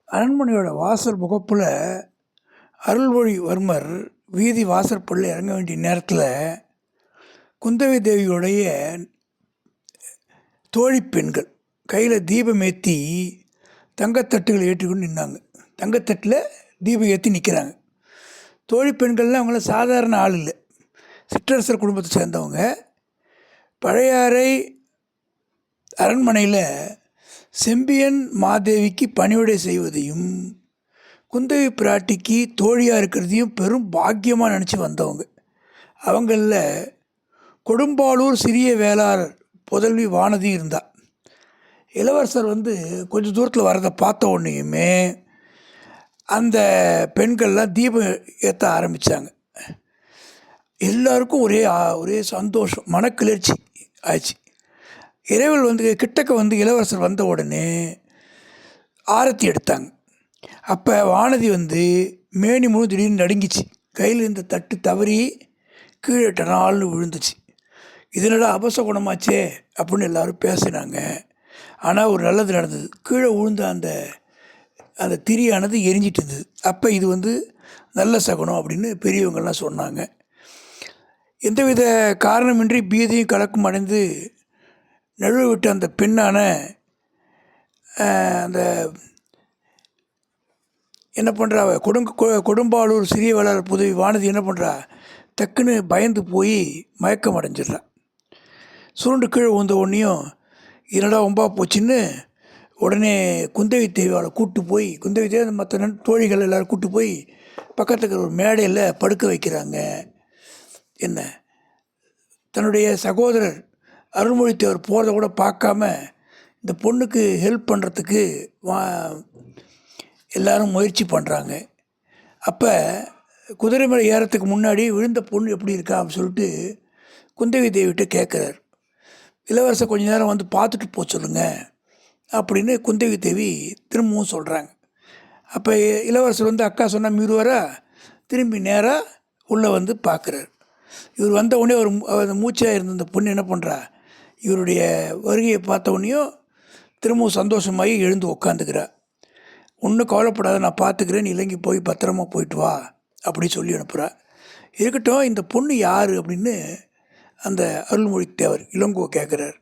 அரண்மனையோட வாசல் முகப்பில் அருள்மொழிவர்மர் வீதி வாசற்படியில் இறங்க வேண்டிய நேரத்தில் குந்தவை தேவியோடைய தோழி பெண்கள் கையில் தீபம் ஏற்றி தங்கத்தட்டுகளை ஏற்றிக்கொண்டு நின்னாங்க. தங்கத்தட்டில் தீபம் ஏற்றி நிற்கிறாங்க. தோழி பெண்கள்லாம் அவங்களாம் சாதாரண ஆள் இல்லை, சிற்றரசர் குடும்பத்தை சேர்ந்தவங்க. பழையாறை அரண்மனையில் செம்பியன் மாதேவிக்கு பணிவிடை செய்வதையும் குந்தவி பிராட்டிக்கு தோழியாக இருக்கிறதையும் பெரும் பாக்கியமாக நினச்சி வந்தவங்க. அவங்களில் கொடும்பாளூர் சிறிய வேளார் புதல்வி வானதி இருந்தாள். இளவரசர் கொஞ்சம் தூரத்தில் வரதை பார்த்த உடனேயுமே அந்த பெண்கள்லாம் தீபம் ஏற்ற ஆரம்பித்தாங்க. எல்லாருக்கும் ஒரே சந்தோஷம், மனக்கிளர்ச்சி ஆயிடுச்சு. இறைவல் கிட்டக்க இளவரசர் வந்த உடனே ஆரத்தி எடுத்தாங்க. அப்போ வானதி மேனி முழு திடீர்னு நடுங்கிச்சு. கையில் இருந்த தட்டு தவறி கீழே டனால்னு விழுந்துச்சு. இதனடா அபசகுணமாச்சே அப்படின்னு எல்லோரும் பேசினாங்க. ஆனால் ஒரு நல்லது நடந்தது. கீழே விழுந்த அந்த திரியானது எரிஞ்சிட்டு இருந்தது. அப்போ இது நல்ல சகுனம் அப்படின்னு பெரியவங்கள்லாம் சொன்னாங்க. எந்தவித காரணமின்றி பீதியும் கலக்கும் அடைந்து நழுவ விட்ட அந்த பெண்ணான அந்த என்ன பண்ணுறா, கொடும்பாளூர் சிறிய வேளார் புதவி வானதி என்ன பண்ணுறா, டக்குன்னு பயந்து போய் மயக்கம் அடைஞ்சிட்றா. சுருண்டு கீழே விழுந்த உடனேயும் என்னடா ஒம்பா போச்சுன்னு உடனே குந்தவி தேவியால் கூப்பிட்டு போய், குந்தவி தேவி மற்ற தோழிகள் எல்லோரும் கூப்பிட்டு போய் பக்கத்தில் இருக்கிற ஒரு மேடையில் படுக்க வைக்கிறாங்க. என்ன, தன்னுடைய சகோதரர் அருள்மொழித்தேவர் போகிறத கூட பார்க்காம இந்த பொண்ணுக்கு ஹெல்ப் பண்ணுறதுக்கு எல்லோரும் முயற்சி பண்ணுறாங்க. அப்போ குதிரை மேலே ஏறத்துக்கு முன்னாடி விழுந்த பொண்ணு எப்படி இருக்கா அப்படின்னு சொல்லிட்டு குந்தவி தேவிகிட்ட கேட்குறாரு. இளவரசர் கொஞ்ச நேரம் பார்த்துட்டு போக சொல்லுங்கள் அப்படின்னு குந்தவி தேவி திரும்பவும் சொல்கிறாங்க. அப்போ இளவரசர் அக்கா சொன்னால் மீறுவாரா, திரும்பி நேராக உள்ளே பார்க்குறாரு. இவர் வந்த உடனே ஒரு மூச்சாக இருந்த இந்த பொண்ணு என்ன பண்ணுறா, இவருடைய வருகையை பார்த்த உடனேயும் திரும்பவும் சந்தோஷமாகி எழுந்து உக்காந்துக்கிறா. ஒன்றும் கவலைப்படாத, நான் பார்த்துக்கிறேன், நீ இலங்கை போய் பத்திரமா போயிட்டு வா அப்படி சொல்லி அனுப்புகிறா. இருக்கட்டும், இந்த பொண்ணு யார் அப்படின்னு அந்த அருள்மொழித்தேவர் இளங்கோ கேட்குறார்.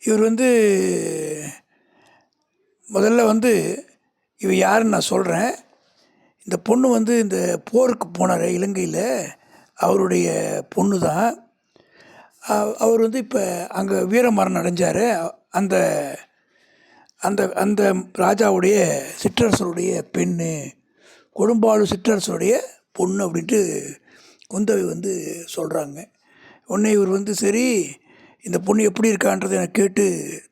இவர் முதல்ல இவ யாருன்னு நான் சொல்கிறேன். இந்த பொண்ணு இந்த போருக்கு போனார் இலங்கையில், அவருடைய பொண்ணு தான். அவர் இப்போ அங்கே வீரமரணம் அடைஞ்சார். அந்த அந்த அந்த ராஜாவுடைய சிற்றரசருடைய பெண்ணு, கொடும்பாளூர் சிற்றரசருடைய பொண்ணு அப்படின்ட்டு குந்தவி சொல்கிறாங்க. உடனே இவர் சரி, இந்த பொண்ணு எப்படி இருக்கான்றதை எனக்கு கேட்டு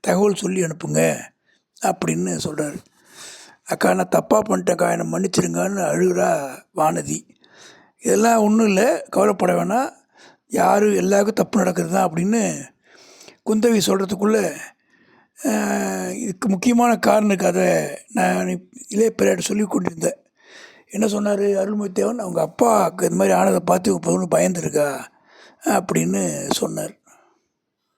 தகவல் சொல்லி அனுப்புங்க அப்படின்னு சொல்கிறாரு. அக்கா, நான் தப்பாக பண்ணிட்டேன்க்கா, என்னை மன்னிச்சிருங்கான்னு அழுகிறா வானதி. இதெல்லாம் ஒன்றும் இல்லை, கவலைப்பட வேணாம், யாரும் எல்லாருக்கும் தப்பு நடக்கிறது தான் அப்படின்னு குந்தவி சொல்கிறதுக்குள்ளே இதுக்கு முக்கியமான காரணம் கதை நான் இளையபிராட்டி சொல்லி கொண்டிருந்தேன். என்ன சொன்னார் அருள்மொழித்தேவன், அவங்க அப்பாவுக்கு இந்த மாதிரி ஆனதை பார்த்து இப்போ ஒன்று பயந்துருக்கா அப்படின்னு சொன்னார்.